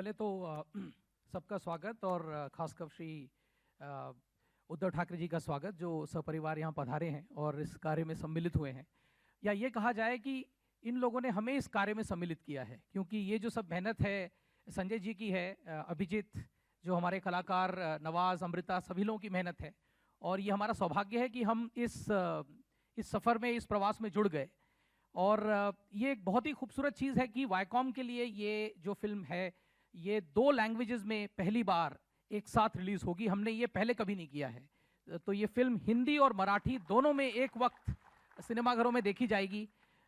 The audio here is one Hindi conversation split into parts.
पहले तो सबका स्वागत और खासकर श्री उद्धव ठाकरे जी का स्वागत जो सपरिवार यहाँ पधारे हैं और इस कार्य में सम्मिलित हुए हैं। या ये कहा जाए कि इन लोगों ने हमें इस कार्य में सम्मिलित किया है, क्योंकि ये जो सब मेहनत है संजय जी की है, अभिजीत जो हमारे कलाकार, नवाज, अमृता, सभी लोगों की मेहनत है। और ये हमारा सौभाग्य है कि हम इस सफ़र में, इस प्रवास में जुड़ गए। और ये एक बहुत ही खूबसूरत चीज़ है कि वाईकॉम के लिए ये जो फिल्म है ये 2 लैंग्वेजेस में पहली बार एक साथ रिलीज़ होगी। हमने ये पहले कभी नहीं किया है। तो ये फिल्म हिंदी और मराठी दोनों में एक वक्त सिनेमाघरों में देखी जाएगी।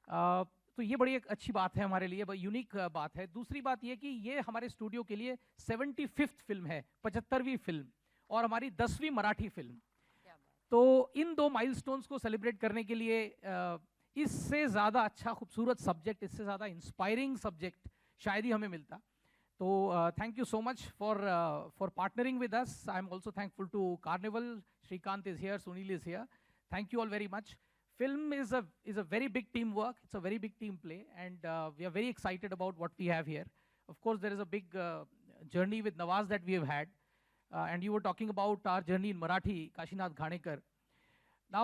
तो ये बड़ी एक अच्छी बात है हमारे लिए, बड़ी यूनिक बात है। दूसरी बात ये कि ये हमारे स्टूडियो के लिए 75th फिल्म है, 75वीं फिल्म, और हमारी 10वीं मराठी फिल्म। तो इन 2 माइलस्टोन्स को सेलिब्रेट करने के लिए इससे ज़्यादा अच्छा खूबसूरत सब्जेक्ट, इससे ज़्यादा इंस्पायरिंग सब्जेक्ट शायद ही हमें मिलता। तो thank you so much for partnering with us. I am also thankful to Carnival. Shrikant is here, Sunil is here. Thank you all very much. Film is a very big team work. It's a very big team play, and we are very excited about what we have here. Of course, there is a big journey with Nawaz that we have had, and you were talking about our journey in Marathi, Kashinath Ghanekar. Now,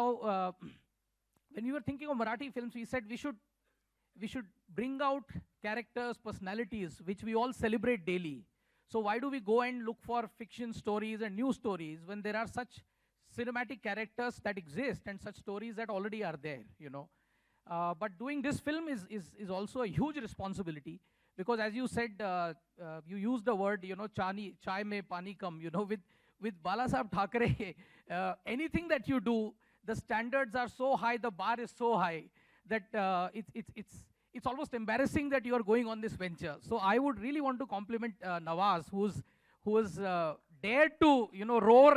when we were thinking of Marathi films, we said we should bring out characters, personalities, which we all celebrate daily. So why do we go and look for fiction stories and new stories when there are such cinematic characters that exist and such stories that already are there, you know? But doing this film is also a huge responsibility, because as you said, you used the word, you know, chai mein pani kam, you know, with Balasaheb Thackeray, anything that you do, the standards are so high, the bar is so high that it's almost embarrassing that you are going on this venture. So I would really want to compliment Nawaz, who's dared to, you know, roar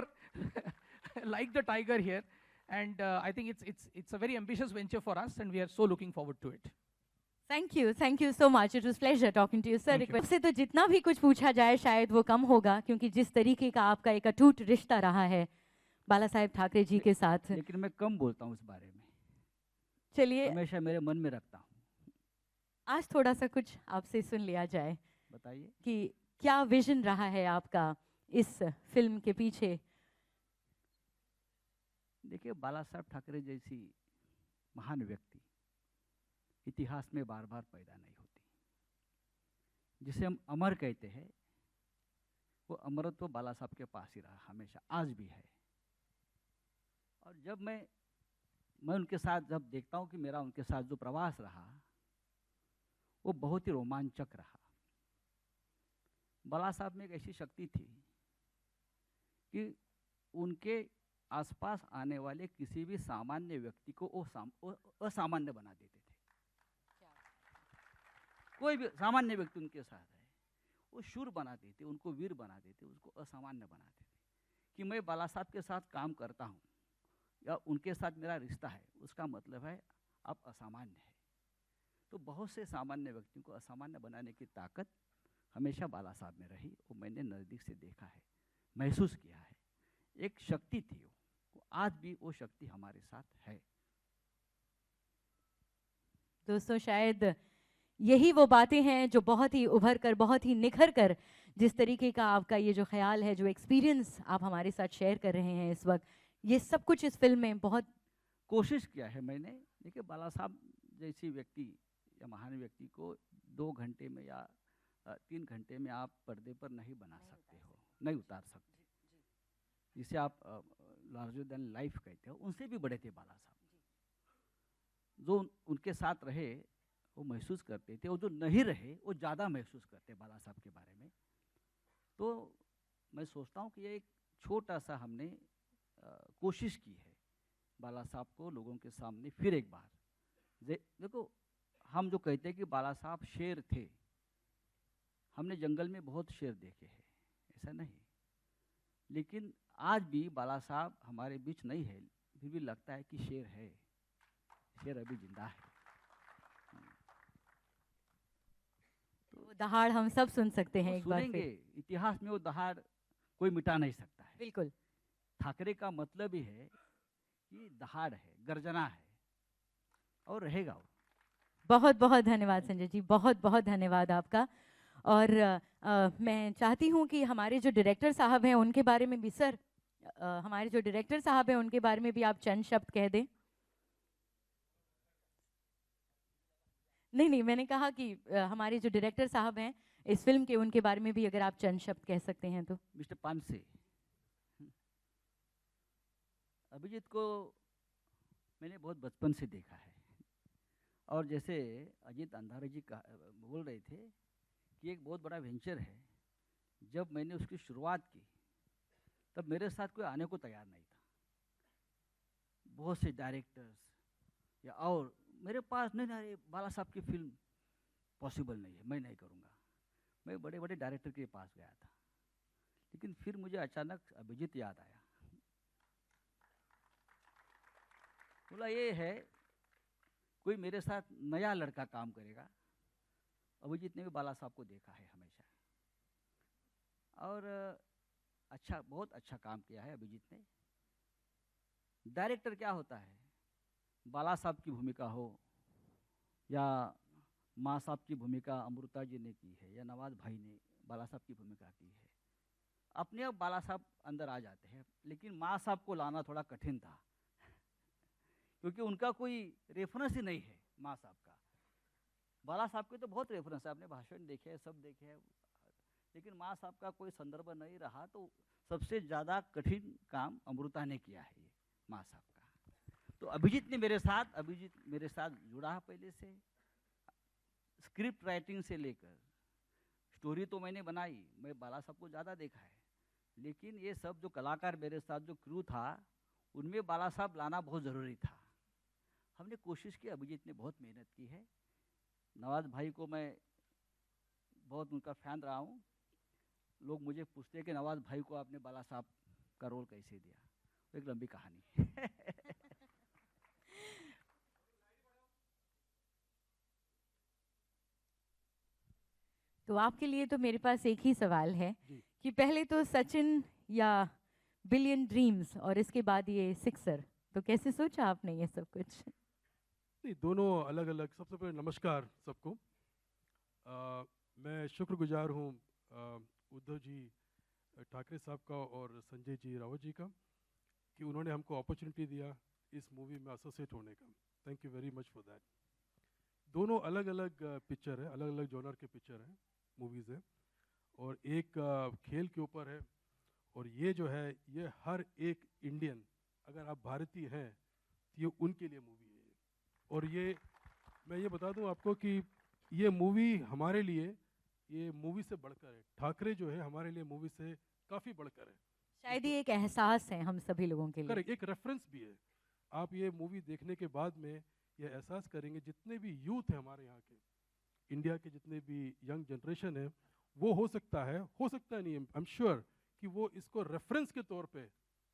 like the tiger here, and I think it's a very ambitious venture for us, and we are so looking forward to it. Thank you so much. It was pleasure talking to you, sir. से तो जितना भी कुछ पूछा जाए शायद वो कम होगा, क्योंकि जिस तरीके का आपका एक अटूट रिश्ता रहा है बाला साहेब ठाकरे जी के साथ। लेकिन मैं कम बोलता हूँ इस बारे में, चलिए हमेशा मेरे मन में रखता हूँ। आज थोड़ा सा कुछ आपसे सुन लिया जाए। बताइए कि क्या विजन रहा है आपका इस फिल्म के पीछे। देखिए, बाला साहब ठाकरे जैसी महान व्यक्ति इतिहास में बार बार पैदा नहीं होती। जिसे हम अमर कहते हैं, वो अमरत्व तो बाला साहब के पास ही रहा, हमेशा, आज भी है। और जब मैं उनके साथ जब देखता हूँ कि मेरा उनके साथ जो प्रवास रहा वो बहुत ही रोमांचक रहा। बाला साहब में एक ऐसी शक्ति थी कि उनके आसपास आने वाले किसी भी सामान्य व्यक्ति को वो असामान्य बना देते थे। कोई भी सामान्य व्यक्ति उनके साथ है, वो शूर बना देते, उनको वीर बना देते, उसको असामान्य बना देते। कि मैं बाला साहब के साथ काम करता हूँ या उनके साथ मेरा रिश्ता है, उसका मतलब है आप असामान्य है। तो बहुत से सामान्य व्यक्तियों को असामान्य बनाने की ताकत हमेशा बाला साहब में रही, वो मैंने नज़दीक से देखा है, महसूस किया है। एक शक्ति थी वो, आज भी वो शक्ति हमारे साथ है। दोस्तों, शायद यही वो बातें हैं जो बहुत ही उभर कर, बहुत ही निखर कर, जिस तरीके का आपका ये जो ख्याल है, जो एक्सपीरियंस आप हमारे साथ शेयर कर रहे हैं इस वक्त, ये सब कुछ इस फिल्म में बहुत कोशिश किया है मैंने। देखिए, बाला साहब जैसी व्यक्ति या महान व्यक्ति को 2 घंटे में या 3 घंटे में आप पर्दे पर नहीं बना सकते हो, नहीं उतार सकते। जिसे आप लार्जर देन लाइफ कहते हो, उनसे भी बड़े थे बाला साहब। जो उनके साथ रहे वो महसूस करते थे, और जो नहीं रहे वो ज़्यादा महसूस करते बाला साहब के बारे में। तो मैं सोचता हूँ कि ये एक छोटा सा हमने कोशिश की है बाला साहब को लोगों के सामने फिर एक बार। देखो, हम जो कहते हैं कि बाला साहब शेर थे, हमने जंगल में बहुत शेर देखे हैं, ऐसा नहीं। लेकिन आज भी बाला साहब हमारे बीच नहीं है, फिर भी लगता है कि शेर है, शेर अभी जिंदा है। वो दहाड़ हम सब सुन सकते हैं एक बार सुनेंगे। इतिहास में वो दहाड़ कोई मिटा नहीं सकता है। बिल्कुल। ठाकरे का मतलब ही है कि दहाड़ है, गर्जना है, और रहेगा वो। बहुत बहुत धन्यवाद संजय जी, बहुत बहुत धन्यवाद आपका। और मैं चाहती हूँ कि हमारे जो डायरेक्टर साहब हैं उनके बारे में भी सर, हमारे जो डायरेक्टर साहब हैं उनके बारे में भी आप चंद शब्द कह दें। नहीं नहीं, मैंने कहा कि हमारे जो डायरेक्टर साहब हैं इस फिल्म के, उनके बारे में भी अगर आप चंद शब्द कह सकते हैं तो। मिस्टर पानसे, अभिजीत को मैंने बहुत बचपन से देखा है, और जैसे अजीत अंधारे जी बोल रहे थे कि एक बहुत बड़ा वेंचर है। जब मैंने उसकी शुरुआत की तब मेरे साथ कोई आने को तैयार नहीं था। बहुत से डायरेक्टर्स या और मेरे पास नहीं, अरे बाला साहब की फिल्म पॉसिबल नहीं है, मैं नहीं करूँगा। मैं बड़े बड़े डायरेक्टर के पास गया था, लेकिन फिर मुझे अचानक अभिजीत याद आया। बोला ये है कोई मेरे साथ नया लड़का काम करेगा। अभिजीत ने भी बाला साहब को देखा है हमेशा, और अच्छा, बहुत अच्छा काम किया है अभिजीत ने। डायरेक्टर क्या होता है, बाला साहब की भूमिका हो या माँ साहब की भूमिका अमृता जी ने की है या नवाज भाई ने बाला साहब की भूमिका की है, अपने आप बाला साहब अंदर आ जाते हैं। लेकिन माँ साहब को लाना थोड़ा कठिन था, क्योंकि उनका कोई रेफरेंस ही नहीं है माँ साहब का। बाला साहब के तो बहुत रेफरेंस है, आपने भाषण देखे हैं, सब देखे हैं, लेकिन माँ साहब का कोई संदर्भ नहीं रहा। तो सबसे ज़्यादा कठिन काम अमृता ने किया है, ये माँ साहब का। तो अभिजीत मेरे साथ जुड़ा है पहले से। स्क्रिप्ट राइटिंग से लेकर स्टोरी तो मैंने बनाई, मैं बाला साहब को ज़्यादा देखा है, लेकिन ये सब जो कलाकार मेरे साथ जो क्रू था, उनमें बाला साहब लाना बहुत ज़रूरी था। हमने कोशिश की, अभिजीत ने बहुत मेहनत की है। नवाज भाई को मैं बहुत उनका फ़ैन रहा हूँ। लोग मुझे पूछते हैं कि नवाज भाई को आपने बाला साहब का रोल कैसे दिया, एक लंबी कहानी। तो आपके लिए तो मेरे पास एक ही सवाल है कि पहले तो सचिन या बिलियन ड्रीम्स और इसके बाद ये सिक्सर, तो कैसे सोचा आपने ये सब कुछ? नहीं, दोनों अलग अलग। सबसे पहले नमस्कार सबको। मैं शुक्रगुजार हूँ उद्धव जी ठाकरे साहब का और संजय जी रावत जी का कि उन्होंने हमको अपॉर्चुनिटी दिया इस मूवी में एसोसिएट होने का। Thank you very much for that. दोनों अलग अलग पिक्चर है, अलग अलग जॉनर के पिक्चर हैं, मूवीज़ है, और एक खेल के ऊपर है, और ये जो है ये हर एक इंडियन, अगर आप भारतीय हैं तो ये उनके लिए मूवी है। और ये मैं ये बता दूं आपको कि ये मूवी हमारे लिए, ये मूवी से बढ़कर है। ठाकरे जो है हमारे लिए मूवी से काफ़ी बढ़कर है। शायद ये एक एहसास है हम सभी लोगों के लिए। करेक्ट, एक रेफरेंस भी है। आप ये मूवी देखने के बाद में ये एहसास करेंगे, जितने भी यूथ हैं हमारे यहाँ के, इंडिया के जितने भी यंग जनरेशन है, वो हो सकता नहीं, आई एम श्योर कि वो इसको रेफरेंस के तौर पे,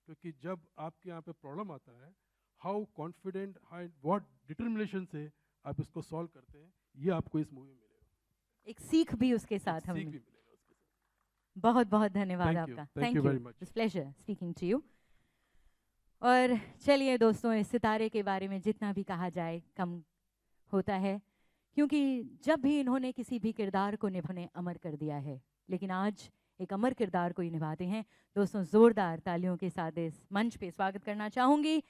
क्योंकि जब आपके यहाँ पे प्रॉब्लम आता है, how confident, how what determination से आप इसको सॉल्व करते हैं, ये आपको इस मूवी में मिलेगा। एक सीख भी उसके साथ हमें। सीख भी मिलेगा उसके साथ। बहुत बहुत धन्यवाद आपका। Thank you very much. It's pleasure speaking to you. और चलिए दोस्तों, इस सितारे के बारे में जितना भी कहा जाए कम होता है, क्योंकि जब भी इन्होंने किसी भी किरदार को निभाने अमर कर दिया है, लेकिन आज एक अमर किरदार को ही निभाते हैं। दोस्तों, जोरदार तालियों के साथ इस मंच पे स्वागत करना चाहूंगी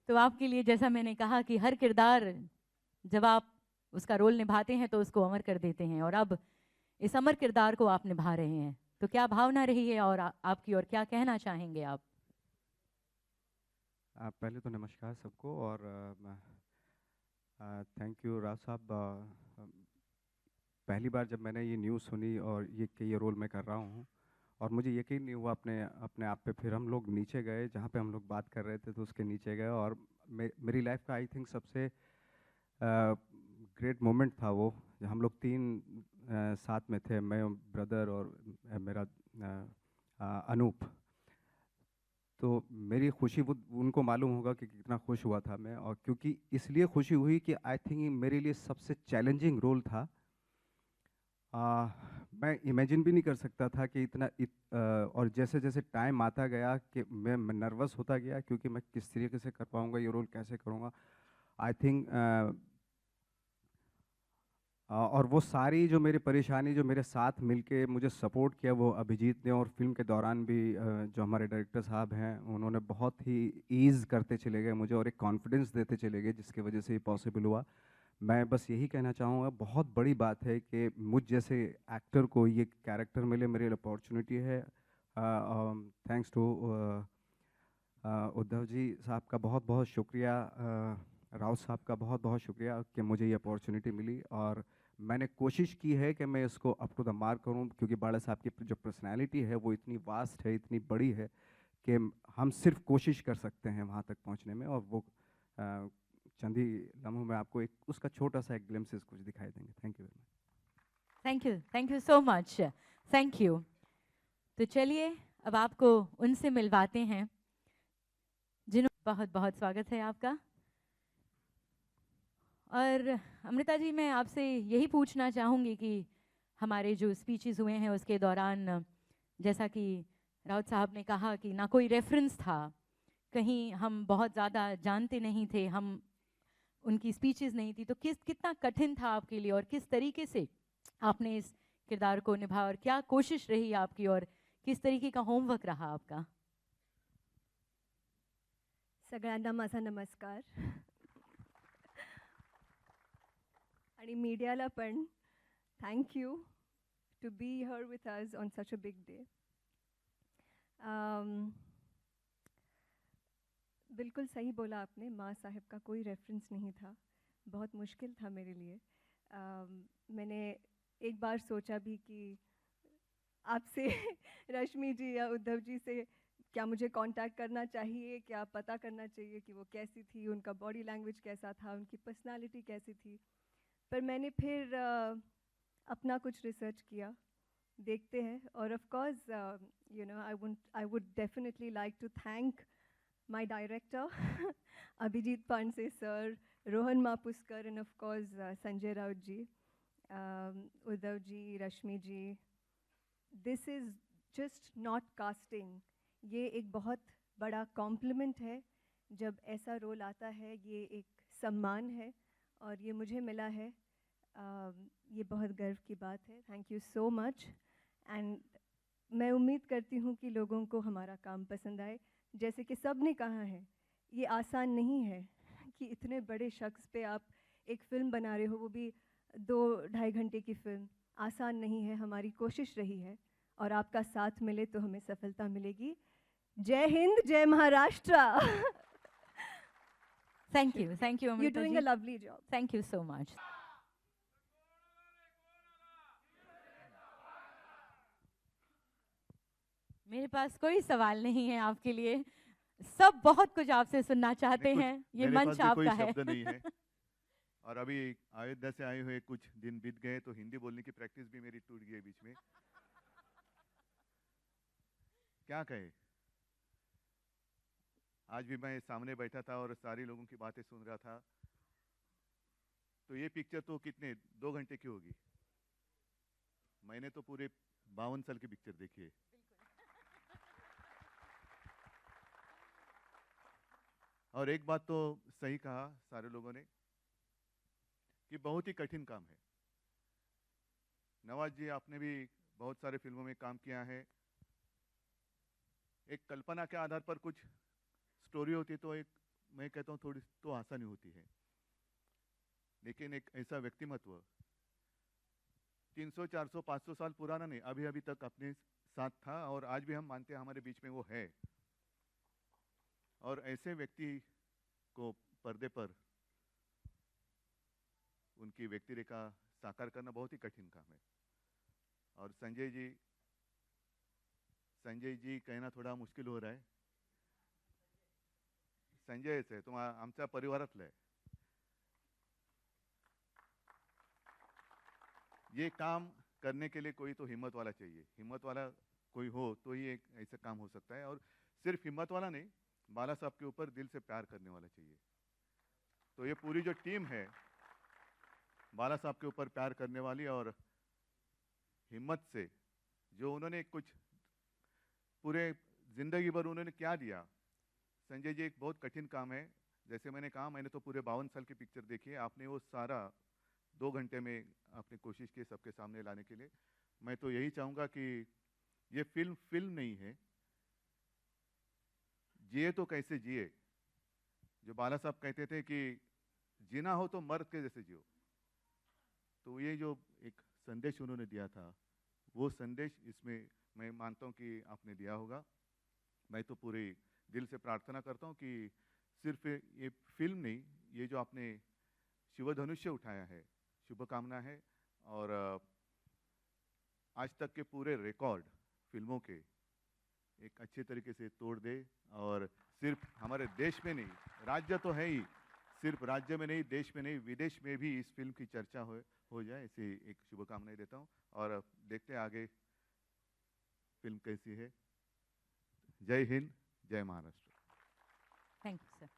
तो आपके लिए, जैसा मैंने कहा कि हर किरदार जब आप उसका रोल निभाते हैं तो उसको अमर कर देते हैं, और अब इस अमर किरदार को आप निभा रहे हैं, तो क्या भावना रही है और आपकी, और क्या कहना चाहेंगे आप? पहले तो नमस्कार सबको, और थैंक यू राव साहब। पहली बार जब मैंने ये न्यूज़ सुनी और ये रोल मैं कर रहा हूँ, और मुझे यकीन नहीं हुआ अपने आप पे। फिर हम लोग नीचे गए, जहाँ पे हम लोग बात कर रहे थे, तो उसके नीचे गए, और मेरी लाइफ का आई थिंक सबसे ग्रेट मोमेंट था वो। हम लोग तीन साथ में थे, मैं, ब्रदर और मेरा अनूप। तो मेरी खुशी वो उनको मालूम होगा कि कितना खुश हुआ था मैं, और क्योंकि इसलिए खुशी हुई कि आई थिंक मेरे लिए सबसे चैलेंजिंग रोल था। मैं इमेजिन भी नहीं कर सकता था कि और जैसे जैसे टाइम आता गया कि मैं नर्वस होता गया, क्योंकि मैं किस तरीके से कर पाऊँगा ये रोल, कैसे करूँगा। आई थिंक और वो सारी जो मेरी परेशानी जो मेरे साथ मिलके मुझे सपोर्ट किया वो अभिजीत ने, और फिल्म के दौरान भी जो हमारे डायरेक्टर साहब हैं उन्होंने बहुत ही ईज़ करते चले गए मुझे और एक कॉन्फिडेंस देते चले गए, जिसकी वजह से ये पॉसिबल हुआ। मैं बस यही कहना चाहूँगा, बहुत बड़ी बात है कि मुझ जैसे एक्टर को ये कैरेक्टर मिले, मेरे लिए अपॉर्चुनिटी है। थैंक्स टू उद्धव जी साहब का बहुत बहुत शुक्रिया, राउत साहब का बहुत बहुत शुक्रिया कि मुझे ये अपॉर्चुनिटी मिली, और मैंने कोशिश की है कि मैं इसको अप टू द मार्क करूं, क्योंकि बाला साहब की जो पर्सनैलिटी है वो इतनी वास्ट है, इतनी बड़ी है कि हम सिर्फ कोशिश कर सकते हैं वहाँ तक पहुँचने में, और वो चंद ही लम्हों में आपको एक उसका छोटा सा एक ग्लिम्सेस कुछ दिखाई देंगे। Thank you very much. Thank you so much, thank you. तो चलिए अब आपको उनसे मिलवाते हैं जिन्हों बहुत बहुत स्वागत है आपका। और अमृता जी, मैं आपसे यही पूछना चाहूँगी कि हमारे जो स्पीचेस हुए हैं उसके दौरान, जैसा कि राउत साहब ने कहा कि ना कोई रेफरेंस था, कहीं हम बहुत ज़्यादा जानते नहीं थे, हम उनकी स्पीचेस नहीं थी, तो कितना कठिन था आपके लिए और किस तरीके से आपने इस किरदार को निभाया और क्या कोशिश रही आपकी और किस तरीके का होमवर्क रहा आपका? सगळ्यांना माझा नमस्कार आणि मीडियाला पण thank you to be here with us on such a big day. बिल्कुल सही बोला आपने, माँ साहब का कोई रेफरेंस नहीं था, बहुत मुश्किल था मेरे लिए। मैंने एक बार सोचा भी कि आपसे रश्मि जी या उद्धव जी से क्या मुझे कांटेक्ट करना चाहिए, क्या पता करना चाहिए कि वो कैसी थी, उनका बॉडी लैंग्वेज कैसा था, उनकी पर्सनालिटी कैसी थी। पर मैंने फिर अपना कुछ रिसर्च किया, देखते हैं। और of course you know I would definitely like to thank my director Abhijeet Pandey sir, Rohan Mapuskar, and of course Sanjay Raut ji, Uddhav ji, Rashmi ji. This is just not casting, ये एक बहुत बड़ा कॉम्प्लीमेंट है। जब ऐसा रोल आता है ये एक सम्मान है और ये मुझे मिला है, ये बहुत गर्व की बात है। Thank you so much. And मैं उम्मीद करती हूँ कि लोगों को हमारा काम पसंद आए। जैसे कि सब ने कहा है, ये आसान नहीं है कि इतने बड़े शख्स पे आप एक फ़िल्म बना रहे हो, वो भी 2-2.5 घंटे की फ़िल्म। आसान नहीं है, हमारी कोशिश रही है और आपका साथ मिले तो हमें सफलता मिलेगी। जय हिंद, जय Maharashtra. Thank you You're Amruta doing ji, a lovely job. Thank you so much. मेरे पास कोई सवाल नहीं है आपके लिए, सब बहुत कुछ आपसे सुनना चाहते हैं, ये मेरे पास मंच भी कोई आपका है। शब्द नहीं है। और अभी अयोध्या से आए हुए कुछ दिन बीत गए तो हिंदी बोलने की प्रैक्टिस भी मेरी टूट गई बीच में। क्या कहे, आज भी मैं सामने बैठा था और सारे लोगों की बातें सुन रहा था, तो ये पिक्चर तो कितने 2 घंटे की होगी। मैंने तो पूरे 52 साल की पिक्चर देखी है। और एक बात तो सही कहा सारे लोगों ने कि बहुत ही कठिन काम है। नवाज जी, आपने भी बहुत सारे फिल्मों में काम किया है। एक कल्पना के आधार पर कुछ स्टोरी होती तो एक, मैं कहता हूँ, थोड़ी तो आसानी होती है, लेकिन एक ऐसा व्यक्तिमत्व 300, 400, 500 साल पुराना नहीं, अभी अभी तक अपने साथ था और आज भी हम मानते हैं हमारे बीच में वो है। और ऐसे व्यक्ति को पर्दे पर उनकी व्यक्ति रेखा साकार करना बहुत ही कठिन काम है। और संजय जी कहना थोडा मुश्किल हो रहा है। संजयच आहे, तो आमच्या परिवारातला आहे। ये काम करने के लिए कोई तो हिम्मत वाला चाहिए, हिम्मत वाला कोई हो तो ही एक ऐसा काम हो सकता है। और सिर्फ हिम्मत वाला नहीं, बाला साहब के ऊपर दिल से प्यार करने वाला चाहिए। तो ये पूरी जो टीम है बाला साहब के ऊपर प्यार करने वाली और हिम्मत से जो उन्होंने कुछ पूरे जिंदगी भर उन्होंने क्या दिया। संजय जी, एक बहुत कठिन काम है। जैसे मैंने कहा, मैंने तो पूरे 52 साल की पिक्चर देखी है, आपने वो सारा 2 घंटे में आपने कोशिश की सबके सामने लाने के लिए। मैं तो यही चाहूँगा कि ये फिल्म नहीं है, जिए तो कैसे जिए। जो बाला साहब कहते थे कि जीना हो तो मर्द के जैसे जियो, तो ये जो एक संदेश उन्होंने दिया था, वो संदेश इसमें मैं मानता हूँ कि आपने दिया होगा। मैं तो पूरे दिल से प्रार्थना करता हूँ कि सिर्फ ये फिल्म नहीं, ये जो आपने शिवधनुष्य उठाया है, शुभकामना है। और आज तक के पूरे रिकॉर्ड फिल्मों के एक अच्छे तरीके से तोड़ दे और सिर्फ हमारे देश में नहीं, राज्य तो है ही, सिर्फ राज्य में नहीं, देश में नहीं, विदेश में भी इस फिल्म की चर्चा हो जाए, ऐसी एक शुभकामनाएं देता हूँ। और देखते हैं आगे फिल्म कैसी है। जय हिंद, जय महाराष्ट्र। Thank you sir.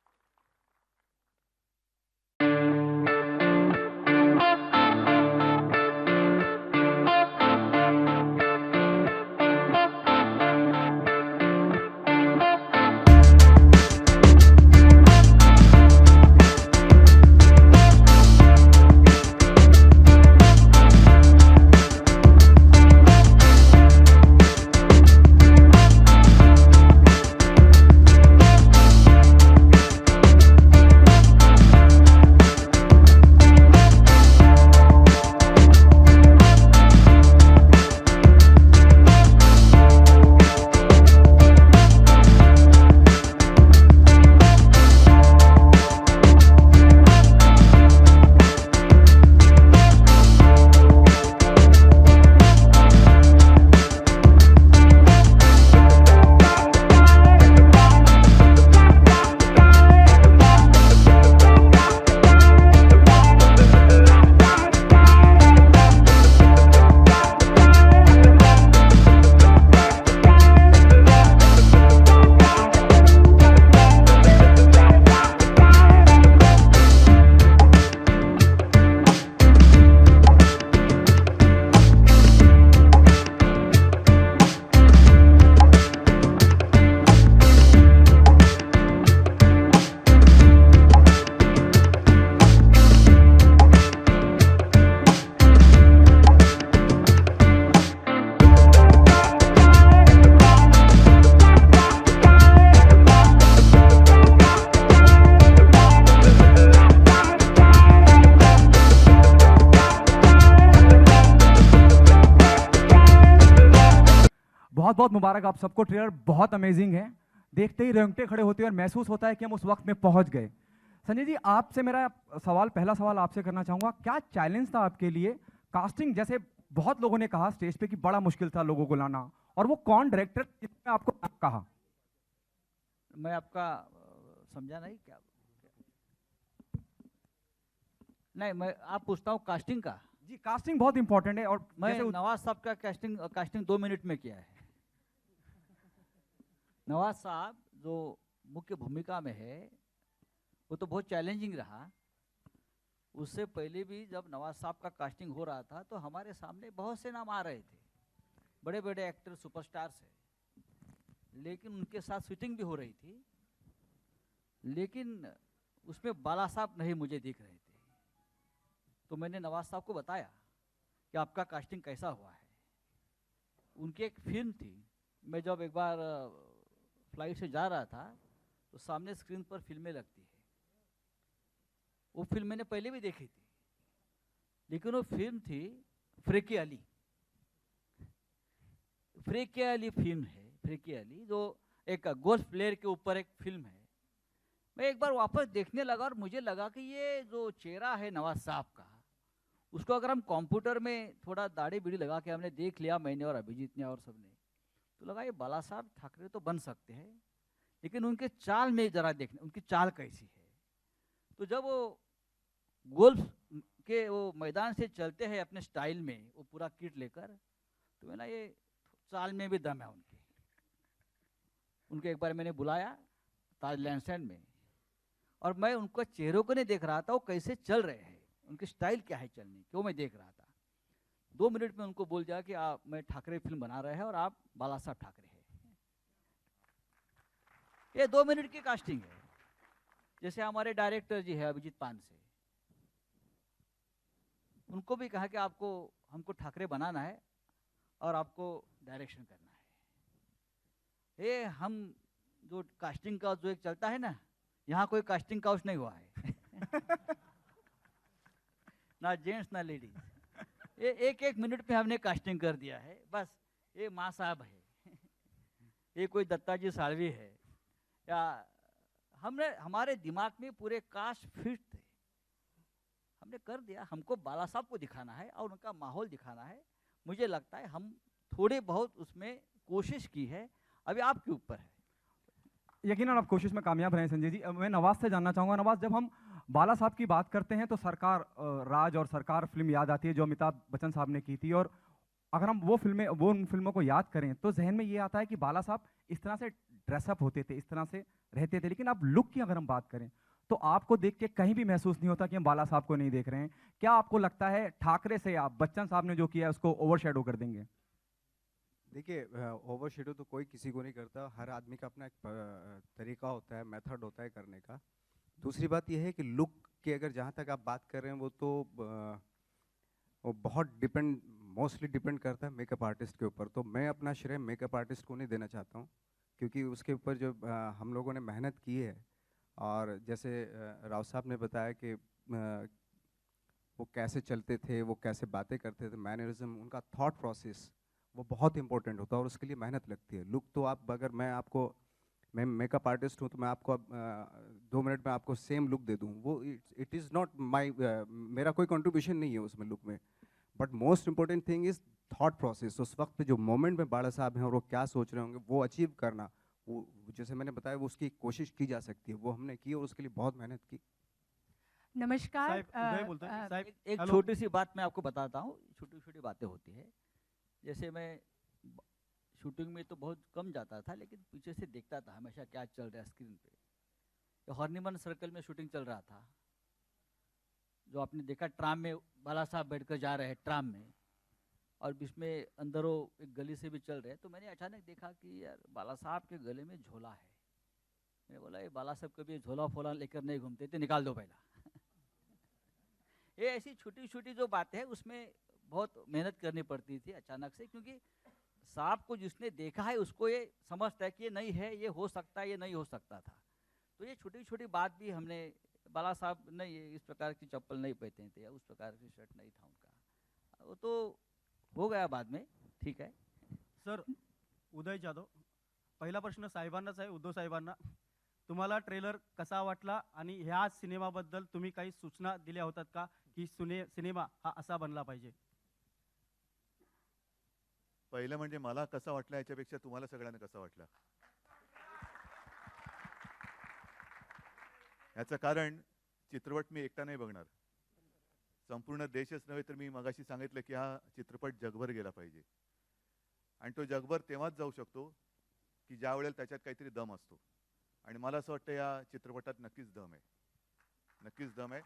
बहुत बहुत मुबारक आप सबको। ट्रेलर बहुत अमेजिंग है, देखते ही रोंगटे खड़े होते हैं और महसूस होता है कि हम उस वक्त में पहुंच गए। संजय जी, आपसे मेरा पहला सवाल आपसे करना चाहूंगा, क्या चैलेंज था आपके लिए कास्टिंग? जैसे बहुत लोगों ने कहा स्टेज पे कि बड़ा मुश्किल था लोगों को लाना, और वो कौन डायरेक्टर जिसने आपको कहा? मैं आपका समझा नहीं क्या? नहीं, मैं आप पूछता हूँ कास्टिंग का। जी, कास्टिंग बहुत इंपॉर्टेंट है। और मैं नवाज साहब का कास्टिंग 2 मिनट में किया है। नवाज साहब जो मुख्य भूमिका में है वो तो बहुत चैलेंजिंग रहा। उससे पहले भी जब नवाज साहब का कास्टिंग हो रहा था तो हमारे सामने बहुत से नाम आ रहे थे, बड़े बड़े एक्टर, सुपरस्टार्स है, लेकिन उनके साथ शूटिंग भी हो रही थी, लेकिन उसमें बाला साहब नहीं मुझे दिख रहे थे। तो मैंने नवाज साहब को बताया कि आपका कास्टिंग कैसा हुआ है। उनकी एक फिल्म थी, मैं जब एक बार फ्लाइट से जा रहा था तो सामने स्क्रीन पर फिल्में लगती है, वो फिल्म मैंने पहले भी देखी थी, लेकिन वो फिल्म थी फ्रेकी अली। फ्रेकी अली फिल्म है, फ्रेकी अली जो एक गोल्फ प्लेयर के ऊपर एक फिल्म है। मैं एक बार वापस देखने लगा और मुझे लगा कि ये जो चेहरा है नवाज साहब का, उसको अगर हम कंप्यूटर में थोड़ा दाढ़ी बीड़ी लगा के हमने देख लिया, मैंने और अभिजीत ने और सबने, तो लगा ये बाला साहब ठाकरे तो बन सकते हैं, लेकिन उनके चाल में जरा देखना उनकी चाल कैसी है। तो जब वो गोल्फ के वो मैदान से चलते हैं अपने स्टाइल में, वो पूरा किट लेकर, तो मैंने ये चाल में भी दम है उनके। उनको एक बार मैंने बुलाया ताज लैंडस्टैंड में, और मैं उनको चेहरों को नहीं देख रहा था, वो कैसे चल रहे हैं, उनकी स्टाइल क्या है चलने की, वो मैं देख रहा था। 2 मिनट में उनको बोल दिया कि मैं ठाकरे फिल्म बना रहे हैं और आप बाला साहब ठाकरे हैं। ये 2 मिनट की कास्टिंग है। जैसे हमारे डायरेक्टर जी है अभिजीत पानसे, उनको भी कहा कि आपको हमको ठाकरे बनाना है और आपको डायरेक्शन करना है। ये हम जो कास्टिंग काउच जो एक चलता है ना, यहाँ कोई कास्टिंग काउच नहीं हुआ है ना जेंट्स ना लेडीज, ये एक मिनट में हमने कास्टिंग कर दिया है। बस ये माँ साहब है ये कोई दत्ता जी साळवी है, या हमारे दिमाग में पूरे कास्ट फिट थे, हमने कर दिया। हमको बाला साहब को दिखाना है और उनका माहौल दिखाना है। मुझे लगता है हम थोड़े बहुत उसमें कोशिश की है, अभी आपके ऊपर है। यकीनन आप कोशिश में कामयाब रहे संजय जी। मैं नवाज से जानना चाहूँगा, नवाज जब हम बाला साहब की बात करते हैं तो सरकार राज और सरकार फिल्म याद आती है जो अमिताभ बच्चन साहब ने की थी, और अगर हम वो उन फिल्मों को याद करें तो जहन में ये आता है कि बाला साहब इस तरह से ड्रेसअप होते थे, इस तरह से रहते थे। लेकिन अब लुक की अगर हम बात करें तो आपको देख के कहीं भी महसूस नहीं होता कि हम बाला साहब को नहीं देख रहे हैं। क्या आपको लगता है ठाकरे से आप बच्चन साहब ने जो किया है उसको ओवरशैडो कर देंगे? देखिए, ओवरशैडो तो कोई किसी को नहीं करता, हर आदमी का अपना एक तरीका होता है, मेथड होता है करने का। दूसरी बात यह है कि लुक की अगर जहाँ तक आप बात कर रहे हैं वो बहुत मोस्टली डिपेंड करता है मेकअप आर्टिस्ट के ऊपर। तो मैं अपना श्रेय मेकअप आर्टिस्ट को नहीं देना चाहता हूँ, क्योंकि उसके ऊपर जो हम लोगों ने मेहनत की है, और जैसे राव साहब ने बताया कि वो कैसे चलते थे, वो कैसे बातें करते थे, मैनरिज्म, उनका थॉट प्रोसेस वो बहुत इंपॉर्टेंट होता है और उसके लिए मेहनत लगती है। लुक तो आप अगर मैं मेकअप आर्टिस्ट हूँ तो मैं आपको 2 मिनट में आपको सेम लुक दे दूँ, वो इट इज़ नॉट माई, मेरा कोई कंट्रीब्यूशन नहीं है उसमें लुक में। But most important thing is thought process. उस वक्त पे जो मोमेंट में बाला साहब हैं और वो क्या सोच रहे होंगे वो अचीव करना, वो जैसे मैंने बताया वो उसकी कोशिश की जा सकती है, वो हमने की और उसके लिए बहुत मेहनत की। नमस्कार। एक छोटी सी बात मैं आपको बताता हूँ, छोटी छोटी बातें होती है। जैसे मैं शूटिंग में तो बहुत कम जाता था, लेकिन पीछे से देखता था हमेशा क्या चल रहा है स्क्रीन पे। तो हॉर्निमन सर्कल में शूटिंग चल रहा था, जो आपने देखा ट्राम में बाला साहब बैठकर जा रहे हैं ट्राम में, और बीच में अंदरों एक गली से भी चल रहे हैं। तो मैंने अचानक देखा कि यार बाला साहब के गले में झोला है। मैंने बोला ये बाला साहब कभी झोला फोला लेकर नहीं घूमते थे, निकाल दो पहला ये ऐसी छोटी छोटी जो बातें हैं उसमें बहुत मेहनत करनी पड़ती थी अचानक से, क्योंकि साहब को जिसने देखा है उसको ये समझता है कि ये नहीं है, ये हो सकता है, ये नहीं हो सकता था। तो ये छोटी छोटी बात भी हमने, बाला साहब नहीं इस प्रकार की चप्पल नहीं पहनते थे या उस प्रकार की शर्ट नहीं था उनका, वो तो हो गया बाद में, ठीक है। सर, उदय जाधव, पहिला प्रश्न साहेबांनाच आहे, उद्धव साहेबांना। तुम्हाला ट्रेलर कसा वाटला आणि ह्या सिनेमाबद्दल तुम्ही काही सूचना दिल्या होतात का की सिनेमा हा असा बनला पाहिजे? पहिलं म्हणजे मला कसा वाटला याच्यापेक्षा तुम्हाला सगळ्यांना कसा वाटला याचं कारण चित्रपट मी एकटा नाही बघणार, संपूर्ण देशच नव्हे तर मी मगाशी सांगितलं की हा चित्रपट जगभर गेला पाहिजे, आणि तो जगभर तेव्हाच जाऊ शकतो की ज्या वेळेला त्याच्यात काहीतरी दम असतो, आणि मला असं वाटतं या चित्रपटात नक्कीच दम आहे, नक्कीच दम आहे।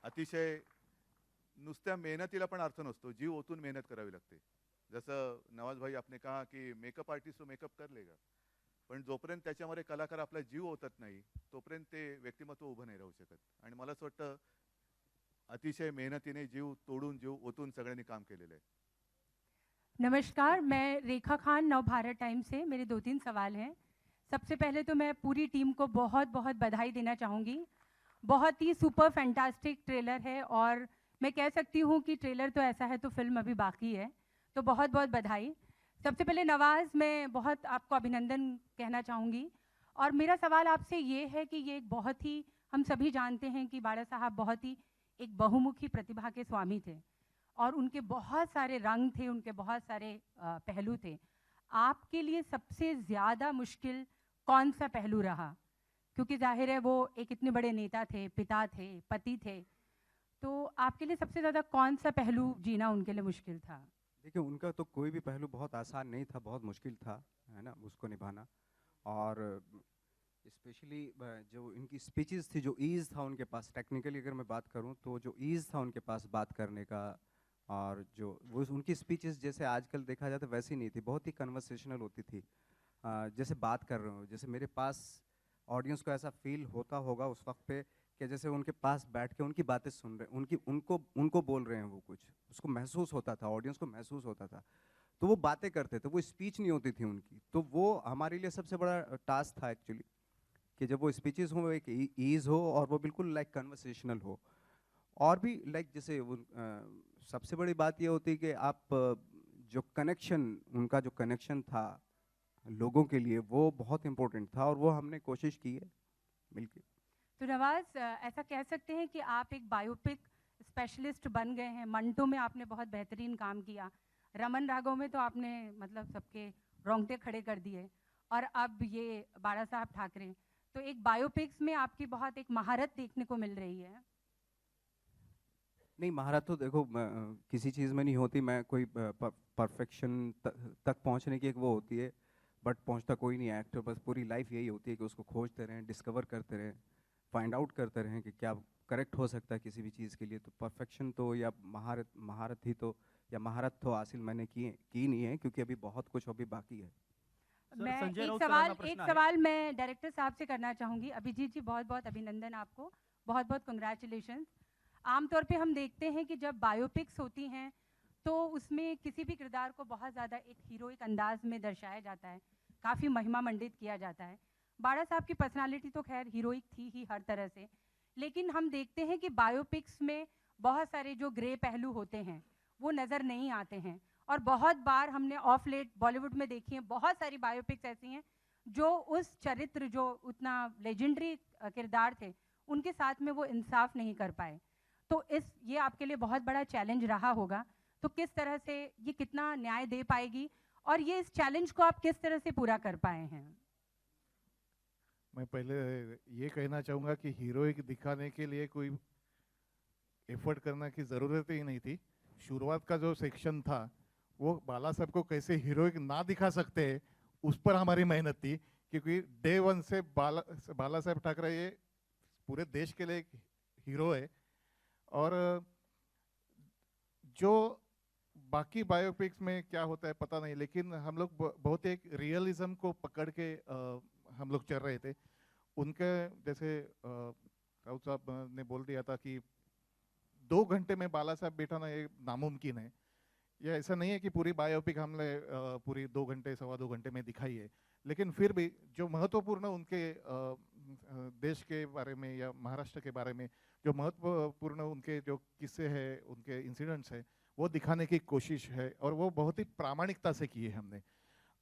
अतिशय नुसत्या मेहनतीला पण अर्थ नसतो, जीव ओतून मेहनत करावी लागते। जसं नवाज भाई आपने कहा कि मेकअप आर्टिस्ट तो मेकअप कर लेगा, पण जोपर्यंत त्याच्यामध्ये कलाकार आपला जीव ओतत नाही तोपर्यंत ते व्यक्तिमत्व उभं नाही राहू शकत। आणि मला असं वाटतं अतिशय मेहनतीने जीव तोडून जीव ओतून सगळ्यांनी काम केलेलं आहे। नमस्कार, मैं रेखा खान, नव भारत टाइम से। मेरे 2-3 सवाल हैं। सबसे पहले तो मैं पूरी टीम को बहुत बहुत बधाई देना चाहूँगी। बहुत ही सुपर फैंटास्टिक ट्रेलर है, और मैं कह सकती हूँ कि ट्रेलर तो ऐसा है तो फिल्म अभी बाकी है, तो बहुत बहुत बधाई। सबसे पहले नवाज़, मैं बहुत आपको अभिनंदन कहना चाहूँगी, और मेरा सवाल आपसे ये है कि ये एक बहुत ही, हम सभी जानते हैं कि बाला साहब बहुत ही एक बहुमुखी प्रतिभा के स्वामी थे, और उनके बहुत सारे रंग थे, उनके बहुत सारे पहलू थे। आपके लिए सबसे ज़्यादा मुश्किल कौन सा पहलू रहा? क्योंकि जाहिर है वो एक इतने बड़े नेता थे, पिता थे, पति थे, तो आपके लिए सबसे ज़्यादा कौन सा पहलू जीना उनके लिए मुश्किल था? देखिए, उनका तो कोई भी पहलू बहुत आसान नहीं था, बहुत मुश्किल था, है ना, उसको निभाना। और स्पेशली जो इनकी स्पीचेस थी, जो ईज़ था उनके पास, टेक्निकली अगर मैं बात करूं तो जो ईज़ था उनके पास बात करने का, और जो वो उनकी स्पीचेस जैसे आजकल देखा जाता वैसी नहीं थी, बहुत ही कन्वर्सेशनल होती थी। जैसे बात कर रहे हो, जैसे मेरे पास ऑडियंस को ऐसा फील होता होगा उस वक्त पे कि जैसे उनके पास बैठ के उनकी बातें सुन रहे, उनकी उनको उनको बोल रहे हैं वो कुछ, उसको महसूस होता था, ऑडियंस को महसूस होता था। तो वो बातें करते थे, वो स्पीच नहीं होती थी उनकी। तो वो हमारे लिए सबसे बड़ा टास्क था एक्चुअली, कि जब वो स्पीचेस हो एक ईज़ हो और वो बिल्कुल लाइक कन्वर्सेशनल हो। और भी लाइक जैसे वो सबसे बड़ी बात ये होती है कि आप जो कनेक्शन, उनका जो कनेक्शन था लोगों के लिए, वो बहुत इम्पोर्टेंट था और वो हमने कोशिश की है मिलके। तो नवाज, ऐसा कह सकते हैं कि आप एक बायोपिक स्पेशलिस्ट बन गए हैं। मंटो में आपने बहुत बेहतरीन काम किया, रमन राघव में तो आपने मतलब सबके रोंगटे खड़े कर दिए, और अब ये बाला साहब ठाकरे, तो एक बायोपिक्स में आपकी बहुत एक महारत देखने को मिल रही है। नहीं, महारत तो देखो किसी चीज़ में नहीं होती। मैं कोई परफेक्शन तक पहुंचने की एक वो होती है, बट पहुंचता कोई नहीं है एक्टर। बस पूरी लाइफ यही होती है कि उसको खोजते रहें, डिस्कवर करते रहें, फाइंड आउट करते रहें कि क्या करेक्ट हो सकता है किसी भी चीज़ के लिए। तो परफेक्शन तो या महारत ही तो, या महारत तो हासिल मैंने की नहीं है, क्योंकि अभी बहुत कुछ अभी बाकी है। मैं एक सवाल मैं डायरेक्टर साहब से करना चाहूँगी। अभिजीत जी, बहुत बहुत अभिनंदन आपको, बहुत बहुत कंग्रेचुलेशंस। आमतौर पे हम देखते हैं कि जब बायोपिक्स होती हैं तो उसमें किसी भी किरदार को बहुत ज़्यादा एक हीरोइक अंदाज में दर्शाया जाता है, काफ़ी महिमा मंडित किया जाता है। बाड़ा साहब की पर्सनालिटी तो खैर हीरोइक थी ही हर तरह से, लेकिन हम देखते हैं कि बायोपिक्स में बहुत सारे जो ग्रे पहलू होते हैं वो नज़र नहीं आते हैं। और बहुत बार हमने ऑफ लेट बॉलीवुड में देखी हैं, बहुत सारी बायोपिक्स ऐसी हैं जो उस चरित्र, जो उतना लेजेंडरी किरदार थे, उनके साथ में वो इंसाफ नहीं कर पाए। तो ये आपके लिए बहुत बड़ा चैलेंज रहा होगा। तो किस तरह से ये कितना न्याय दे पाएगी, और ये इस चैलेंज को आप किस तरह से पूरा कर पाए हैं? मैं पहले ये कहना चाहूँगा कि हीरोइक दिखाने के लिए कोई एफर्ट करने की ज़रूरत ही नहीं थी। शुरुआत का जो सेक्शन था वो बाला साहब को कैसे हीरोइक ना दिखा सकते हैं, उस पर हमारी मेहनत थी। क्योंकि डे वन से बाला साहब ठाकरे ये पूरे देश के लिए एक हीरो है। और जो बाकी बायोपिक्स में क्या होता है पता नहीं, लेकिन हम लोग बहुत एक रियलिज्म को पकड़ के हम लोग चल रहे थे। उनके जैसे राउत साहब ने बोल दिया था कि 2 घंटे में बाला साहब बैठाना ये नामुमकिन है। ये ऐसा नहीं है कि पूरी बायोपिक हमने पूरी 2 घंटे, सवा 2 घंटे में दिखाई है, लेकिन फिर भी जो महत्वपूर्ण उनके देश के बारे में या महाराष्ट्र के बारे में जो महत्वपूर्ण उनके जो किस्से हैं, उनके इंसिडेंट्स हैं, वो दिखाने की कोशिश है। और वो बहुत ही प्रामाणिकता से की है हमने,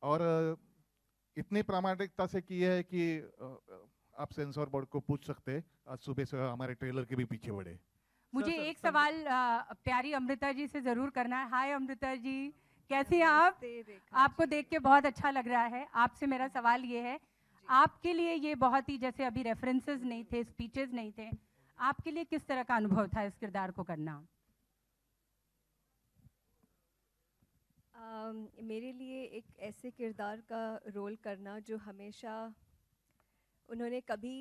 और इतनी प्रामाणिकता से की है कि आप सेंसर बोर्ड को पूछ सकते हैं, आज सुबह से हमारे ट्रेलर के भी पीछे बढ़े। मुझे एक सवाल प्यारी अमृता जी से ज़रूर करना है। हाय अमृता जी, कैसी हैं आप? आपको देख के बहुत अच्छा लग रहा है। आपसे मेरा सवाल ये है, आपके लिए ये बहुत ही, जैसे अभी रेफरेंसेस नहीं थे, स्पीचेस नहीं थे, आपके लिए किस तरह का अनुभव था इस किरदार को करना? मेरे लिए एक ऐसे किरदार का रोल करना जो हमेशा, उन्होंने कभी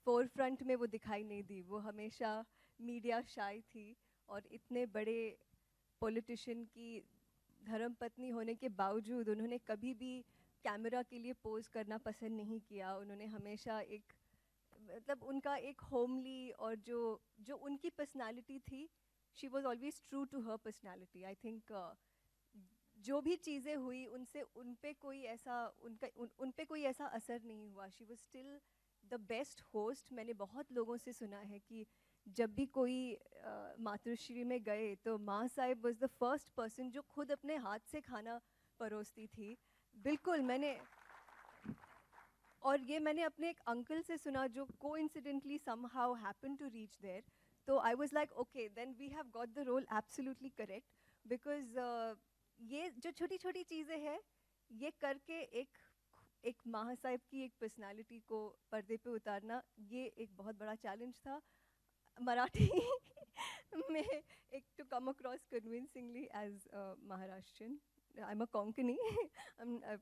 फोरफ्रंट में वो दिखाई नहीं दी, वो हमेशा मीडिया शाय थी, और इतने बड़े पॉलिटिशियन की धर्मपत्नी होने के बावजूद उन्होंने कभी भी कैमरा के लिए पोज करना पसंद नहीं किया। उन्होंने हमेशा एक, मतलब उनका एक होमली, और जो उनकी पर्सनालिटी थी, she was always true to her personality. I think जो भी चीज़ें हुई उनसे उन पे कोई ऐसा असर नहीं हुआ। She was still the best host. मैंने बहुत लोगों से सुना है कि जब भी कोई मातृश्री में गए तो माँ Sahib was the first person जो खुद अपने हाथ से खाना परोसती थी। बिल्कुल, और ये मैंने अपने एक अंकल से सुना जो coincidentally somehow happened to reach there. तो I was like, okay, then we have got the role absolutely correct, because ये जो छोटी छोटी चीज़ें हैं, ये करके एक माँ साहिब की एक पर्सनालिटी को पर्दे पे उतारना, ये एक बहुत बड़ा चैलेंज था मराठी में, एक to come across convincingly as Maharashtrian. I'm a Konkani.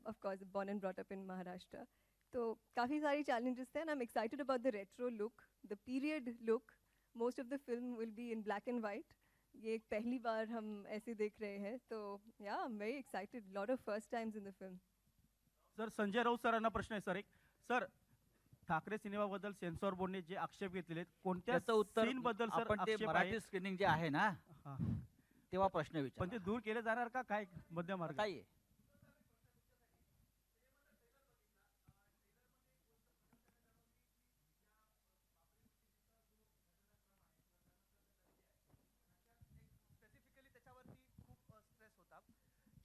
Of course born and brought up in Maharashtra. तो काफ़ी सारी challenges थे, and I'm excited about the retro look, the period look. Most of the film will be in black and white. ये पहली बार हम ऐसे देख रहे हैं, तो yeah, I'm very excited. Lot of first times in the film. Sir Sanjay Raut सरांना प्रश्न आहे सर एक सर ठाकरे सिनेमाबद्दल सेन्सॉर बोर्डने जे आक्षेप घेतलेले आहेत कोणत्या त्याचं उत्तर सीन बद्दल सर आपण ते आक्षेप मराठी आहे स्क्रीनिंग जे आहे ना हा. तेव्हा प्रश्न पण विचार ते दूर केले जाणार का काय मध्य मार्ग काय आहे?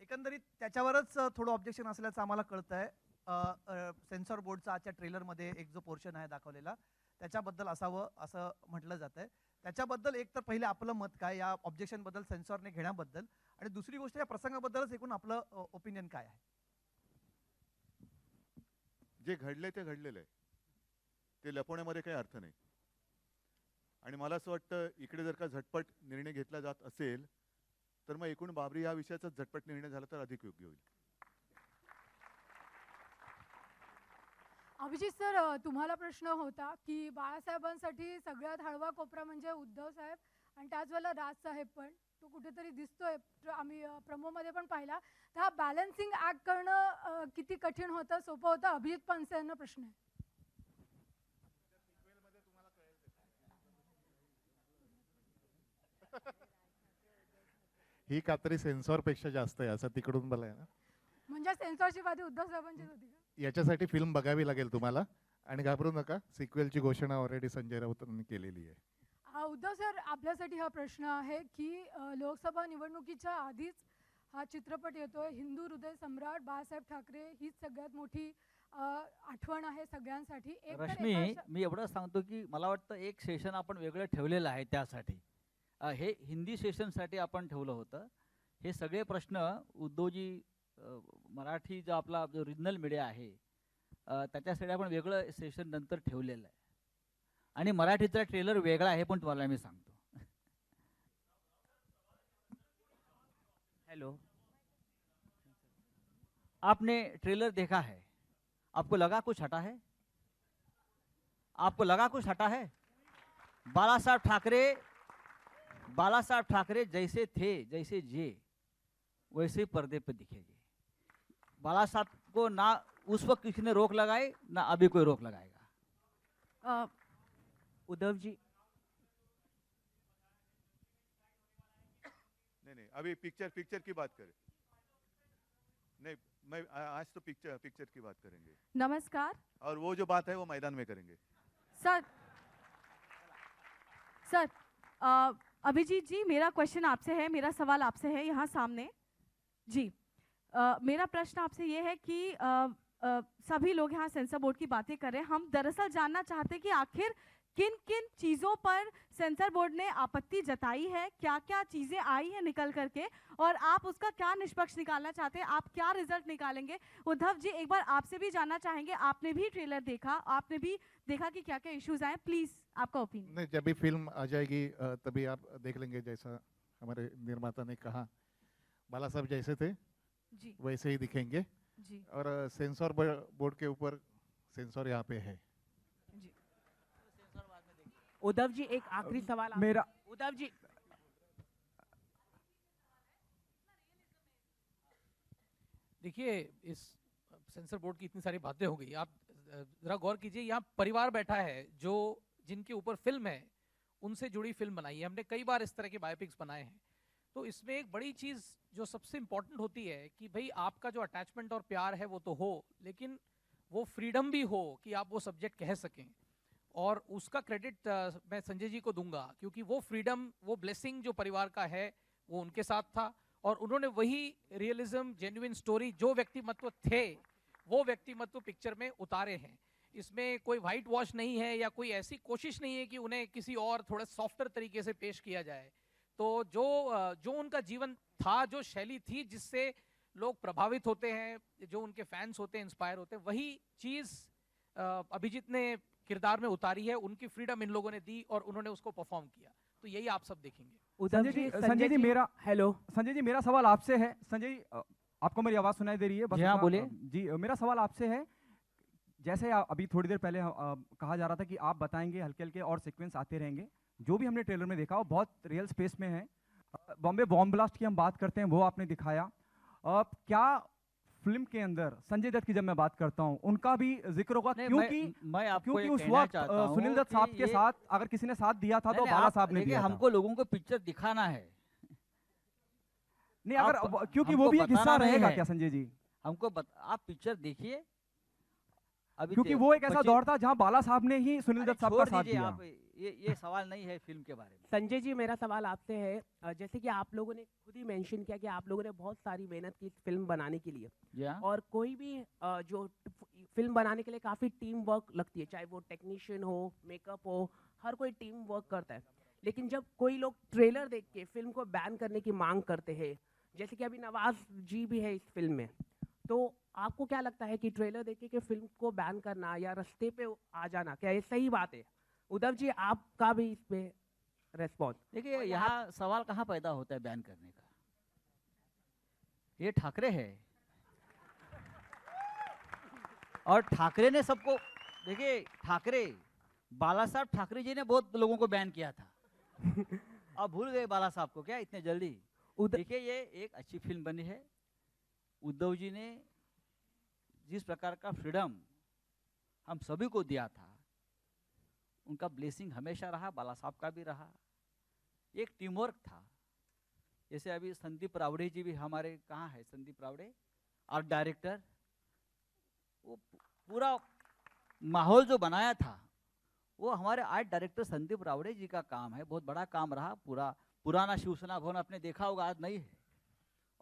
एकंदरीत त्याच्यावरच थोडं ऑब्जेक्शन असल्याचं आम्हाला कळतं आहे सेन्सॉर बोर्डचा आजच्या ट्रेलरमध्ये एक जो पोर्शन आहे दाखवलेला त्याच्याबद्दल असावं असं म्हटलं जातं आहे त्याच्याबद्दल एक तर पहिले आपलं मत काय या ऑब्जेक्शनबद्दल सेन्सॉरने घेण्याबद्दल आणि दुसरी गोष्ट या प्रसंगाबद्दलच एकूण आपलं ओपिनियन काय आहे जे घडले ते घडलेलं आहे ते लपवण्यामध्ये काही अर्थ नाही आणि मला असं वाटतं इकडे जर का झटपट निर्णय घेतला जात असेल तर मग एकूण बाबरी या विषयाचा झटपट निर्णय झाला तर अधिक योग्य होईल. अभिजित सर तुम्हाला प्रश्न होता की बाळासाहेबांसाठी सगळ्यात हळवा कोपरा म्हणजे उद्धव साहेब आणि त्याच वेळेला राजसाहेब पण तो कुठेतरी दिसतोय आम्ही प्रमोमध्ये पण पाहिला तर हा बॅलन्सिंग ऍक्ट करणं किती कठीण होतं सोपं होतं अभिजित पानसे यांना प्रश्न आहे. ही कात्री सेन्सॉर पेक्षा जास्त आहे असं तिकडून मला आहे ना म्हणजे सेन्सॉरशिप आधी उद्धव साहेबांचीच होती का? याच्यासाठी फिल्म बघावी लागेल तुम्हाला आणि घाबरू नका सिक्वेलची घोषणा ऑलरेडी संजय राऊतांनी केलेली आहे. उद्धव सर आपल्यासाठी हा प्रश्न आहे की लोकसभा निवडणुकीच्या आधीच हा चित्रपट येतोय हिंदू हृदय सम्राट बाळासाहेब ठाकरे हीच सगळ्यात मोठी आठवण आहे सगळ्यांसाठी. रश्मी मी एवढंच सांगतो की मला वाटतं एक सेशन आपण वेगळं ठेवलेलं आहे त्यासाठी हे हिंदी सेशनसाठी आपण ठेवलं होतं. हे सगळे प्रश्न उद्धवजी मराठी जो आपला जो रिजनल मीडिया आहे त्याच्यासाठी आपण वेगळं सेशन नंतर ठेवलेलं आहे आणि मराठीचा ट्रेलर वेगळा आहे पण तुम्हाला मी सांगतो. हेलो आपने ट्रेलर देखा है आपको लगा कुछ हटा है आपको लगा कुछ हटा है बाला साहब ठाकरे जैसे थे जैसे जे वैसे पर्दे पर दिखेंगे. बाला साहब को ना उस वक्त किसी ने रोक लगाई ना अभी कोई रोक लगाएगा. उद्धव जी नहीं अभी पिक्चर की बात करें नहीं मैं आज तो पिक्चर की बात करेंगे. नमस्कार. और वो जो बात है वो मैदान में करेंगे. सर अभिजीत जी मेरा क्वेश्चन आपसे है मेरा सवाल आपसे है यहाँ सामने जी. मेरा प्रश्न आपसे ये है कि सभी लोग यहाँ सेंसर बोर्ड की बातें कर रहे हैं हम दरअसल जानना चाहते हैं कि आखिर किन किन चीज़ों पर सेंसर बोर्ड ने आपत्ति जताई है क्या क्या चीज़ें आई हैं निकल करके और आप उसका क्या निष्पक्ष निकालना चाहते हैं आप क्या रिजल्ट निकालेंगे. उद्धव जी एक बार आपसे भी जानना चाहेंगे आपने भी ट्रेलर देखा आपने भी देखा कि क्या क्या इश्यूज आए प्लीज़ आपका ओपिनियन. नहीं जब भी फिल्म आ जाएगी तभी आप देख लेंगे जैसा हमारे निर्माता ने कहा बाला साहब जैसे थे जी वैसे ही दिखेंगे जी और सेंसर बोर्ड के ऊपर सेंसर यहाँ पे है. उद्धव जी एक आखिरी सवाल मेरा उद्धव जी देखिए इस सेंसर बोर्ड की इतनी सारी बातें हो गई आप जरा गौर कीजिए यहाँ परिवार बैठा है जो जिनके ऊपर फिल्म है उनसे जुड़ी फिल्म बनाई है. हमने कई बार इस तरह के बायोपिक्स बनाए हैं तो इसमें एक बड़ी चीज़ जो सबसे इम्पोर्टेंट होती है कि भाई आपका जो अटैचमेंट और प्यार है वो तो हो लेकिन वो फ्रीडम भी हो कि आप वो सब्जेक्ट कह सकें और उसका क्रेडिट मैं संजय जी को दूंगा क्योंकि वो फ्रीडम वो ब्लेसिंग जो परिवार का है वो उनके साथ था और उन्होंने वही रियलिज्म जेन्युइन स्टोरी जो व्यक्तिमत्व थे वो व्यक्तिमत्व पिक्चर में उतारे हैं. इसमें कोई वाइट वॉश नहीं है या कोई ऐसी कोशिश नहीं है कि उन्हें किसी और थोड़ा सॉफ्टर तरीके से पेश किया जाए. तो जो उनका जीवन था जो शैली थी जिससे लोग प्रभावित होते हैं जो उनके फैंस होते हैं इंस्पायर होते हैं वही चीज़ अभिजीत ने किरदार में उतारी है. उनकी फ्रीडम इन लोगों ने दी और उन्होंने उसको परफॉर्म किया तो यही आप सब देखेंगे. संजय जी मेरा सवाल आपसे है. संजय जी आपको मेरी आवाज़ सुनाई दे रही है? जी हाँ, बोलिए। जी, मेरा सवाल आपसे है, जैसे अभी थोड़ी देर पहले कहा जा रहा था कि आप बताएंगे हल्के हल्के और सीक्वेंस आते रहेंगे, जो भी हमने ट्रेलर में देखा वो बहुत रियल स्पेस में है। बॉम्बे बॉम्ब ब्लास्ट की हम बात करते हैं, वो आपने दिखाया। क्या फिल्म के अंदर संजय दत्त की जब मैं बात करता हूँ उनका भी जिक्र होगा? क्योंकि मैं आपको क्योंकि ये उस कहना वक्त चाहता हूँ सुनील दत्त साहब कि के ये- साथ अगर किसी ने साथ दिया था तो नहीं, बाला आप साहब ने देखिए, दिया था। हमको लोगों को पिक्चर दिखाना है। नहीं, अगर क्योंकि वो हमको भी एक हिस्सा बताना नहीं रहेगा है। क्या संजय जी? आप पिक्चर देखिए। अभी क्योंकि वो एक ऐसा दौर था जहां बाला साहब ने ही सुनील दत्त साहब का छोड़ साथ दीजिए दिया। आप, ये सवाल नहीं है फिल्म के बारे में। संजय जी, मेरा सवाल आपसे है, जैसे कि आप लोगों ने खुद ही मेंशन किया कि आप लोगों ने बहुत सारी मेहनत की इस फिल्म बनाने के लिए, जी हाँ। और कोई भी जो फिल्म बनाने के लिए काफ़ी टीम वर्क लगती है, चाहे वो टेक्नीशियन हो, मेकअप हो, हर कोई टीम वर्क करता है। लेकिन जब कोई लोग ट्रेलर देख के फिल्म को बैन करने की मांग करते हैं, जैसे कि अभी नवाज जी भी है इस फिल्म में, तो आपको क्या लगता है कि ट्रेलर देख के फिल्म को बैन करना या रास्ते पे आ जाना, क्या ये सही बात है? उद्धव जी, आपका भी इस पे रेस्पॉन्स। देखिए, यहाँ सवाल कहाँ पैदा होता है बैन करने का? ये ठाकरे है, और ठाकरे ने सबको, देखिए ठाकरे, बाला साहब ठाकरे जी ने बहुत लोगों को बैन किया था। अब भूल गए बाला साहब को क्या इतने जल्दी? देखिए, ये एक अच्छी फिल्म बनी है। उद्धव जी ने जिस प्रकार का फ्रीडम हम सभी को दिया था, उनका ब्लेसिंग हमेशा रहा, बाला साहब का भी रहा। एक टीम वर्क था। जैसे अभी संदीप रावड़े जी भी हमारे, कहाँ है संदीप रावड़े, आर्ट डायरेक्टर, वो पूरा माहौल जो बनाया था वो हमारे आर्ट डायरेक्टर संदीप रावड़े जी का काम है। बहुत बड़ा काम रहा। पूरा पुराना शिवसेना भवन आपने देखा होगा, आज नहीं है।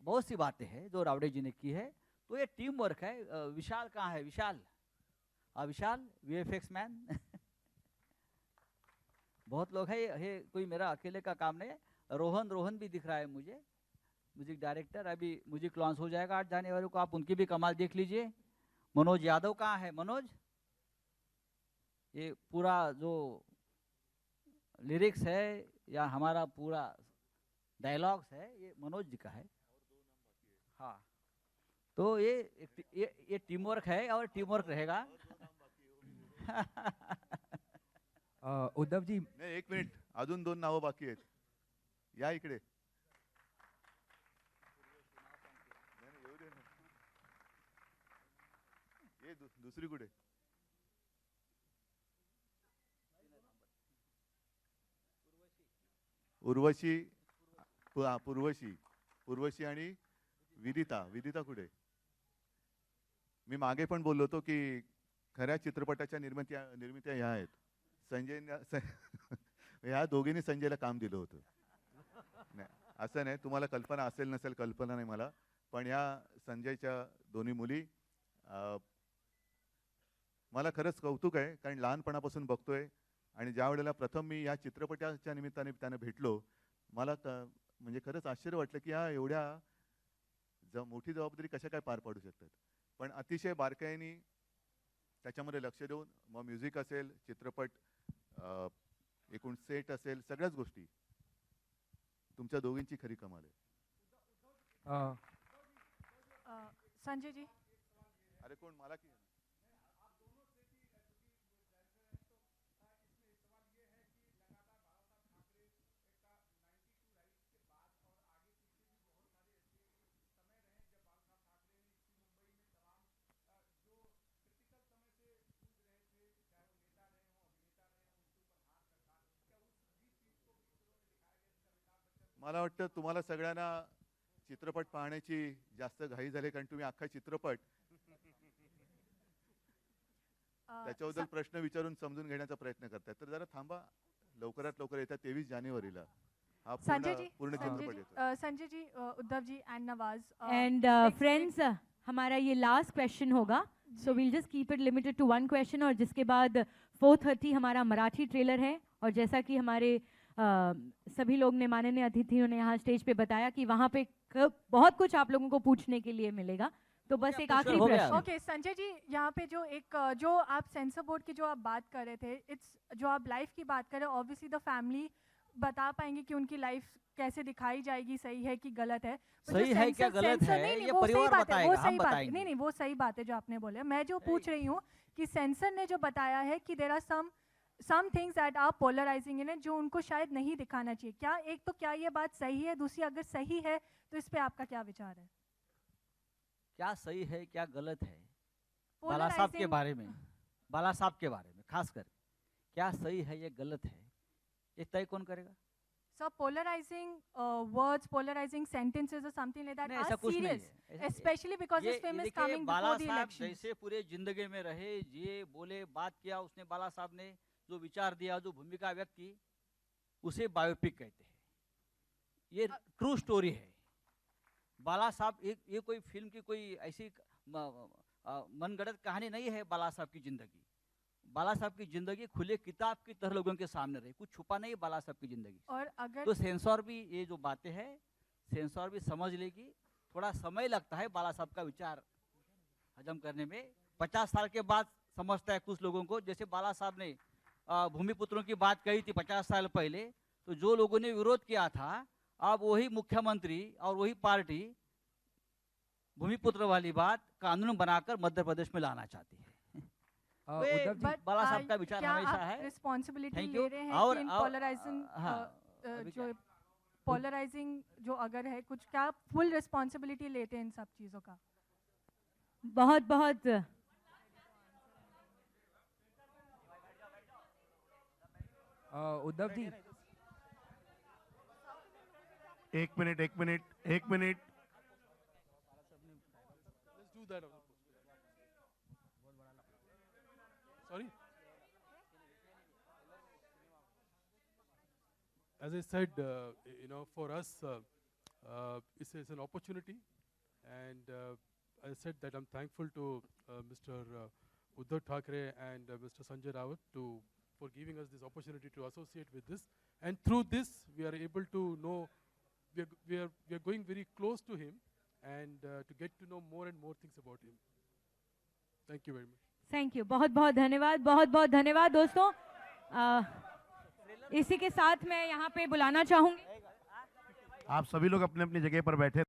बहुत सी बातें हैं जो रावड़े जी ने की है, तो ये टीम वर्क है। विशाल कहाँ है? विशाल, विशाल वीएफएक्स मैन। बहुत लोग हैं, ये कोई मेरा अकेले का काम नहीं है। रोहन भी दिख रहा है मुझे, म्यूजिक डायरेक्टर। अभी म्यूजिक लॉन्च हो जाएगा 8 जनवरी को, आप उनकी भी कमाल देख लीजिए। मनोज यादव कहाँ है? मनोज, ये पूरा जो लिरिक्स है या हमारा पूरा डायलॉग्स है, ये मनोज जी का है। हाँ, तो ये टीम वर्क है और टीम वर्क रहेगा। उद्धव जी, नाही, 1 मिनिट, अजून 2 नावं बाकी आहेत. या इकडे. नाही, येऊ दे ना. ये दुसरी कुठे? पूर्वशी आणि विदिता कुठे? मी मागे पण बोललो होतो की खऱ्या चित्रपटाच्या निर्मित्या ह्या आहेत. ह्या दोघींनी संजयला काम दिलं होतं. नाही, असं नाही, तुम्हाला कल्पना असेल नसेल, कल्पना नाही मला, पण ह्या संजयच्या दोन्ही मुली, मला खरंच कौतुक आहे, कारण लहानपणापासून बघतोय आणि ज्या वेळेला प्रथम मी या चित्रपटाच्या निमित्ताने त्यांना भेटलो, मला म्हणजे खरंच आश्चर्य वाटलं की या एवढ्या मोठी जबाबदारी कशा काय पार पाडू शकतात. पण अतिशय बारकाईने त्याच्यामध्ये लक्ष देऊन, मग म्युझिक असेल, चित्रपट, एकूण सेट असेल, सगळ्याच गोष्टी, तुमच्या दोघींची खरी कमाल आहे. संजय जी, अरे कोण मला की मला वाटतं तुम्हाला सगळ्यांना चित्रपट पाहण्याची जास्त घाई झाली, कारण तुम्ही अख्खा चित्रपट त्याच्याबद्दल प्रश्न विचारून समजून घेण्याचा प्रयत्न करताय. तर जरा थांबा, लवकरात लवकर येतात 23 जानेवारीला हा पूर्ण चित्रपट येतो. Sanjay ji, Uddhav ji and Nawaz and friends, हमारा ये लास्ट क्वेश्चन होगा, so we'll just keep it limited to 1 question, और जिसके बाद 4:30 हमारा मराठी ट्रेलर है। और जैसा कि हमारे सभी लोग ने, माननीय अतिथियों ने यहाँ स्टेज पे बताया कि वहाँ पे बहुत कुछ आप लोगों को पूछने के लिए मिलेगा। तो बस एक आखिरी प्रश्न। ओके संजय जी, यहाँ पे जो आप सेंसर बोर्ड की जो आप बात कर रहे थे, इट्स जो आप लाइफ की बात कर रहे हो, ऑब्वियसली द फैमिली बता पाएंगे कि उनकी लाइफ कैसे दिखाई जाएगी, सही है कि गलत है? सही है क्या गलत है ये परिवार बताएगा, हम बताएंगे। नहीं, वो सही बात है जो आपने बोले। मैं जो पूछ रही हूँ कि सेंसर ने जो बताया है कि there are some things that are polarizing in it, जो उनको शायद नहीं दिखाना चाहिए। क्या एक तो क्या ये बात सही है, दूसरी अगर सही है तो इस पे आपका क्या विचार है? क्या सही है क्या गलत है बाला साहब के बारे में, बाला साहब के बारे में खासकर क्या सही है ये गलत है, ये तय कौन करेगा? So polarizing words, polarizing sentences or something like that ऐसा are कुछ नहीं serious, है। especially because this film is coming Bala before the साहब election. जैसे पूरे जिंदगी में रहे, जिए, बोले, बात किया, उसने बाला साहब ने जो विचार दिया, जो भूमिका व्यक्त की, उसे बायोपिक कहते हैं। ये ट्रू स्टोरी है। बाला साहब ये कोई फिल्म की कोई ऐसी मनगढ़ंत कहानी नहीं है। बाला साहब की जिंदगी, बाला साहब की जिंदगी खुले किताब की तरह लोगों के सामने रही, कुछ छुपा नहीं बाला साहब की जिंदगी। और अगर तो सेंसर भी ये जो बातें हैं, सेंसर भी समझ लेगी। थोड़ा समय लगता है बाला साहब का विचार हजम करने में। 50 साल के बाद समझता है कुछ लोगों को। जैसे बाला साहब ने भूमिपुत्रों की बात कही थी 50 साल पहले, तो जो लोगों ने विरोध किया था, अब वही मुख्यमंत्री और वही पार्टी भूमिपुत्र वाली बात कानून बनाकर मध्य प्रदेश में लाना चाहती है। बाला साहब का विचार हमेशा है। रिस्पॉन्सिबिलिटी Thank ले you। रहे हैं और कि इन हाँ, पोलराइजिंग जो अगर है कुछ, क्या फुल रिस्पॉन्सिबिलिटी लेते हैं इन सब चीजों का? बहुत बहुत उद्धव जी, एक minute Sorry. As I said, for us, it's an opportunity, and I said that I'm thankful to Mr. Uddhav Thackeray and Mr. Sanjay Rawat for giving us this opportunity to associate with this. And through this, we are able to know, we are going very close to him, and to get to know more and more things about him. Thank you very much. Thank you, बहुत बहुत धन्यवाद, बहुत बहुत धन्यवाद दोस्तों। इसी के साथ मैं यहाँ पे बुलाना चाहूँगी आप सभी लोग अपने अपनी जगह पर बैठे।